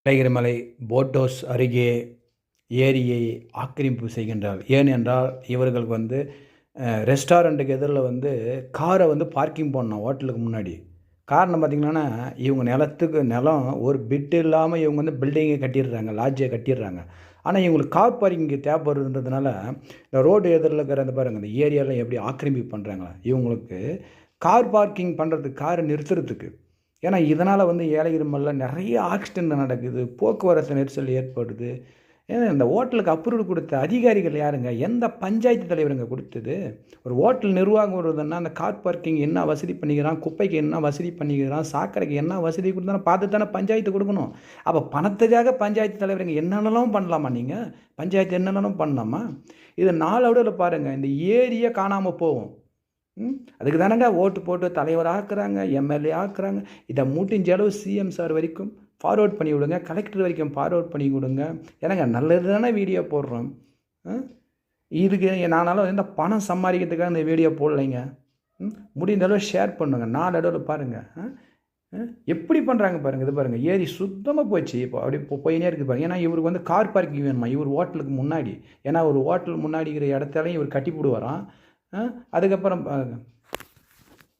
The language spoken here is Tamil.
நீலகிரிமலை போட் ஹவுஸ் அருகே ஏரியை ஆக்கிரமிப்பு செய்கின்றார். ஏனென்றால் இவர்களுக்கு ரெஸ்டாரண்ட்டுக்கு எதிரில் காரை பார்க்கிங் பண்ணணும் ஹோட்டலுக்கு முன்னாடி. காரணம் பார்த்திங்கன்னா, இவங்க நிலம் ஒரு பிட்டு இல்லாமல் இவங்க பில்டிங்கை கட்டிடுறாங்க, லாட்ஜை கட்டிடுறாங்க. ஆனால் இவங்களுக்கு கார் பார்க்கிங்கு தேவைப்படுதுன்றதுனால இந்த ரோடு எதிரில் இருக்கிற பாருங்கள், இந்த ஏரியாவில் எப்படி ஆக்கிரமிப்பு பண்ணுறாங்களா இவங்களுக்கு கார் பார்க்கிங் பண்ணுறதுக்கு, காரை நிறுத்துறதுக்கு. ஏன்னா இதனால் ஏலகிரிமலையில் நிறைய ஆக்சிடெண்ட் நடக்குது, போக்குவரத்து நெரிசல் ஏற்படுது. ஏன்னா இந்த ஹோட்டலுக்கு அப்ரூவல் கொடுத்த அதிகாரிகள் யாருங்க? எந்த பஞ்சாயத்து தலைவருங்க கொடுத்தது? ஒரு ஹோட்டல் நிர்வாகம் வருதுன்னா அந்த கார் பார்க்கிங் என்ன வசதி பண்ணிக்கிறான், குப்பைக்கு என்ன வசதி பண்ணிக்கிறான், சாக்கடைக்கு என்ன வசதி கொடுத்தாலும் பார்த்து தானே பஞ்சாயத்து கொடுக்கணும். அப்போ பணத்துக்காக பஞ்சாயத்து தலைவருங்க என்னென்னலாம் பண்ணலாமா? நீங்கள் பஞ்சாயத்து என்னென்னலாம் பண்ணலாமா? இது நாளோட பாருங்கள், இந்த ஏரியா காணாமல் போகும். அதுக்கு தானங்க ஓட்டு போட்டு தலைவர் ஆக்குறாங்க, எம்எல்ஏ ஆக்குறாங்க. இதை முடிஞ்ச அளவு சிஎம் சார் வரைக்கும் ஃபார்வேர்ட் பண்ணி விடுங்க, கலெக்டர் வரைக்கும் ஃபார்வேர்ட் பண்ணி கொடுங்க. ஏன்னாங்க நல்லது தானே வீடியோ போடுறோம். இதுக்கு நானாலும் இந்த பணம் சம்பாதிக்கிறதுக்காக இந்த வீடியோ போடலைங்க. முடிந்த அளவு ஷேர் பண்ணுங்க, நாளடைவில் பாருங்கள் எப்படி பண்ணுறாங்க பாருங்கள். இது பாருங்கள், ஏரி சுத்தமாக போச்சு. இப்போ அப்படி போயினே இருக்குது பாருங்கள். ஏன்னா இவருக்கு கார் பார்க்கிங் வேணுமா இவர் ஹோட்டலுக்கு முன்னாடி. ஏன்னா ஒரு ஹோட்டல் முன்னாடி இருக்கிற இடத்துலையும் இவர் கட்டி போடுவாராம். அதுக்கப்புறம்